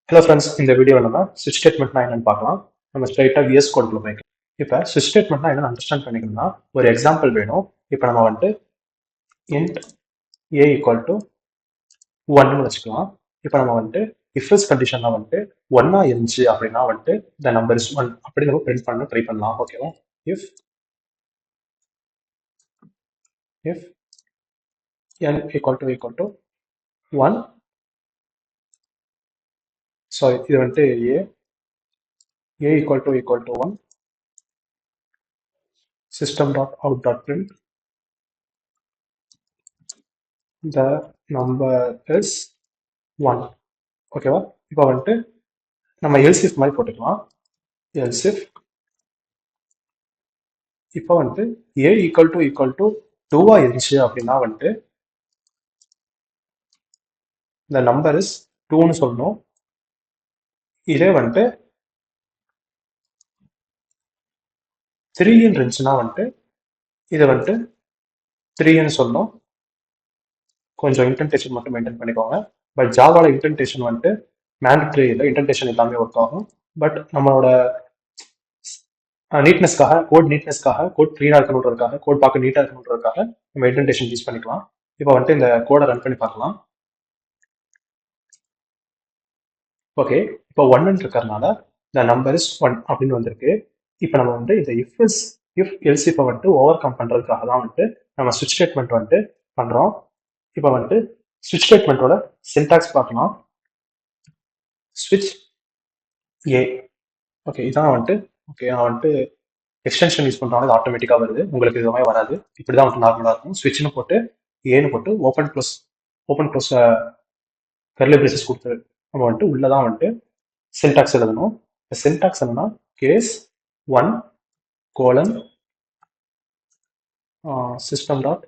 Hello friends, இந்த வீடியோவில் நம்ம ஸ்விட்ச் ஸ்டேட்மெண்ட்னா என்னன்னு பார்க்கலாம். நம்ம ஸ்ட்ரைட்டாக விஎஸ் கோடுக்குள்ள போய்க்கலாம். இப்போ ஸ்விட்ச் ஸ்டேட்மெண்ட்னா என்னன்னு அண்டர்ஸ்டாண்ட் பண்ணிக்கணும்னா ஒரு எக்ஸாம்பிள் வேணும். இப்போ நம்ம வந்துட்டு இன்ட் ஏ ஈக்குவல் டு 1ன்னு வச்சுக்கலாம். இப்போ நம்ம வந்துட்டு இஃப்எல்ஸ் கண்டிஷன்லாம் வந்துட்டு ஒன்னா இருந்துச்சு அப்படின்னா வந்துட்டு த நம்பர் இஸ் 1 அப்படி நம்ம பிரிண்ட் பண்ண ட்ரை பண்ணலாம். ஓகேவா? If if n equal to 1, so இது வந்துட்டு ஏ equal to 1, system.out.print the number is 1. ஓகேவா? இப்போ வந்துட்டு நம்ம எல்சிஃப் மாதிரி போட்டுக்கலாம். எல்சிஃப் இப்போ வந்துட்டு ஏ ஈக்குவல் டு 2வா இருந்துச்சு அப்படின்னா வந்துட்டு இந்த நம்பர் இஸ் 2ன்னு சொல்லணும். இதே வந்துட்டு 3ன்னு இருந்துச்சுன்னா வந்துட்டு இதை வந்துட்டு 3ன்னு சொல்லணும். கொஞ்சம் இன்டென்டேஷன் மட்டும் மெயின்டைன் பண்ணிக்கோங்க. பட் ஜாவால இன்டென்டேஷன் வந்துட்டு மேண்டட்ரி இல்லை, இன்டென்டேஷன் எல்லாமே ஒர்க் ஆகும். பட் நம்மளோட நீட்னஸ்க்காக, கோட் க்ளீனாக இருக்கணுன்றதுக்காக, கோட் பார்க்க நீட்டாக இருக்கணுன்றதுக்காக நம்ம இன்டென்டேஷன் யூஸ் பண்ணிக்கலாம். இப்போ வந்துட்டு இந்த கோடை ரன் பண்ணி பார்க்கலாம். ஓகே, இப்போ 1ன்னு இருக்கிறதுனால த நம்பர் இஸ் 1 அப்படின்னு வந்திருக்கு. இப்போ நம்ம வந்து இந்த இஃப் எல்சிஃபை வந்துட்டு ஓவர் கம் பண்ணுறதுக்காக தான் வந்துட்டு நம்ம ஸ்விட்ச் ஸ்டேட்மெண்ட் வந்துட்டு பண்ணுறோம். இப்போ வந்துட்டு ஸ்விட்ச் ஸ்டேட்மெண்ட்டோட சின்டாக்ஸ் பார்க்கலாம். ஸ்விட்ச் ஏ. ஓகே, இதான் வந்துட்டு நான் வந்துட்டு எக்ஸ்டென்ஷன் யூஸ் பண்ணுறோம், அது ஆட்டோமேட்டிக்காக வருது. உங்களுக்கு இதுவே வராது. இப்படி தான் வந்துட்டு நார்மலாக இருக்கும். ஸ்விட்ச்னு போட்டு ஏன்னு போட்டு ஓப்பன் க்ளோஸ் கர்லி பிரேசஸ் கொடுத்து நம்ம வந்துட்டு உள்ளதான் வந்துட்டு சின்டாக்ஸ் எழுதணும். சின்டாக்ஸ் என்னன்னா case 1 colon system dot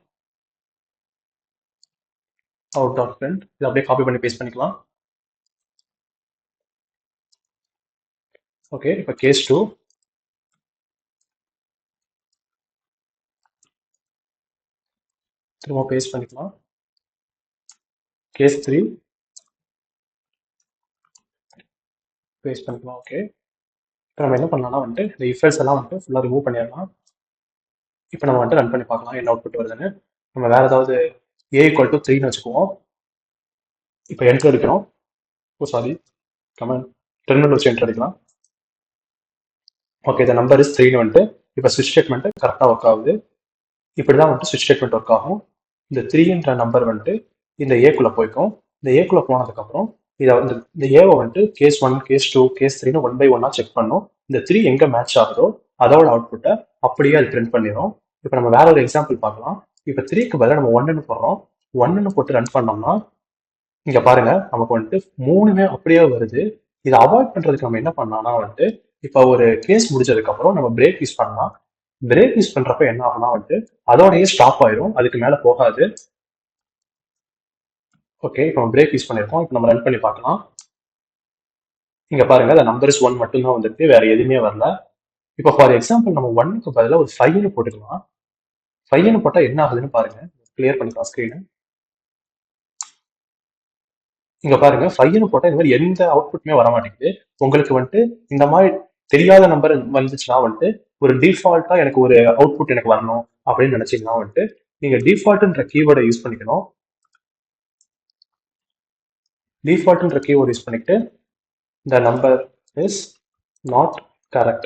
out dot print. இதை அப்படியே காப்பி பண்ணி பேஸ்ட் பண்ணிக்கலாம். ஓகே, இப்போ கேஸ் 2 திரும்ப பேஸ்ட் பண்ணிக்கலாம். கேஸ் 3 பேஸ்ட் பண்ணிக்கலாம். ஓகே, இப்போ நம்ம என்ன பண்ணலாம்னா வந்துட்டு இந்த இஃபெல்ஸ் எல்லாம் வந்துட்டு ஃபுல்லாக ரிமூவ் பண்ணிடலாம். இப்போ நம்ம வந்துட்டு ரன் பண்ணி பார்க்கலாம் என்ன அவுட்புட் வருதுன்னு. நம்ம வேற ஏதாவது ஏ ஈக்குவல் டு 3ன்னு வச்சுக்குவோம். இப்போ என்ட்ரு அடிக்கிறோம். கமெண்ட் டெர்மினல் வச்சு என்ட்ரு அடிக்கலாம். ஓகே, இந்த நம்பர் இஸ் 3ன்னு வந்துட்டு இப்போ ஸ்விட்ச் ஸ்டேட்மெண்ட் கரெக்டாக ஒர்க் ஆகுது. இப்படி தான் வந்துட்டு ஸ்விட்ச் ஸ்டேட்மெண்ட் ஒர்க் ஆகும். இந்த 3ன்ற நம்பர் வந்துட்டு இந்த ஏக்குள்ளே போய்க்கும். இந்த ஏக்குள்ளே போனதுக்கப்புறம் இதை வந்து இந்த ஏவை வந்துட்டு கேஸ் 1, கேஸ் 2, கேஸ் 3ன்னு 1 by 1 செக் பண்ணும். இந்த 3 எங்கே மேட்ச் ஆகுதோ அதோட அவுட்புட்டை அப்படியே அது பிரிண்ட் பண்ணிடும். இப்போ நம்ம வேற ஒரு எக்ஸாம்பிள் பார்க்கலாம். இப்போ 3க்கு பதிலாக நம்ம 1ன்னு போடுறோம். 1ன்னு போட்டு ரன் பண்ணோம்னா இங்கே பாருங்க, நமக்கு வந்துட்டு 3மே அப்படியே வருது. இதை அவாய்ட் பண்ணுறதுக்கு நம்ம என்ன பண்ணலாம்னா வந்துட்டு இப்போ ஒரு கேஸ் முடிஞ்சதுக்கப்புறம் நம்ம பிரேக் யூஸ் பண்ணலாம். பிரேக் யூஸ் பண்ணுறப்ப என்ன ஆகும்னா வந்துட்டு அதோடய ஸ்டாப் ஆயிடும், அதுக்கு மேலே போகாது. ஓகே, இப்போ நம்ம பிரேக் யூஸ் பண்ணியிருக்கோம். இப்போ நம்ம ரன் பண்ணி பார்க்கலாம். இங்கே பாருங்க, அந்த நம்பர் இஸ் 1 மட்டும்தான் வந்துருக்கு, வேற எதுவுமே வரல. இப்போ ஃபார் எக்ஸாம்பிள் நம்ம 1க்கு பதிலாக ஒரு 5ன்னு போட்டுக்கலாம். 5ன்னு போட்டால் என்ன ஆகுதுன்னு பாருங்க. கிளியர் பண்ணிக்கலாம் ஸ்க்ரீனு. இங்க பாருங்க, 5ன்னு போட்டால் இந்த மாதிரி எந்த அவுட்புட்டுமே வர மாட்டேங்குது. உங்களுக்கு வந்துட்டு இந்த மாதிரி தெரியாத நம்பர் வந்துச்சுன்னா வந்துட்டு ஒரு டிஃபால்ட்டா எனக்கு ஒரு அவுட்புட் எனக்கு வரணும் அப்படின்னு நினைச்சீங்கன்னா வந்துட்டு நீங்க டிஃபால்ட்ன்ற கீவேர்டை யூஸ் பண்ணிக்கணும். டிஃபால்ட்ன்ற கீவேர்டு யூஸ் பண்ணிட்டு the number is not correct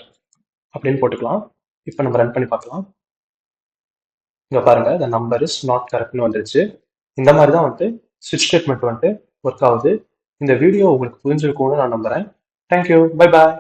அப்படின்னு போட்டுக்கலாம். இப்போ நம்ம ரன் பண்ணி பார்க்கலாம். இங்க பாருங்க, the number is not correctனு வந்துருச்சு. இந்த மாதிரி தான் வந்துட்டு ஸ்விட்ச் ஸ்டேட்மெண்ட் வந்துட்டு ஒர்க் ஆகுது. இந்த வீடியோ உங்களுக்கு புரிஞ்சிருக்கும்னு நான் நம்புறேன். Thank you, bye bye.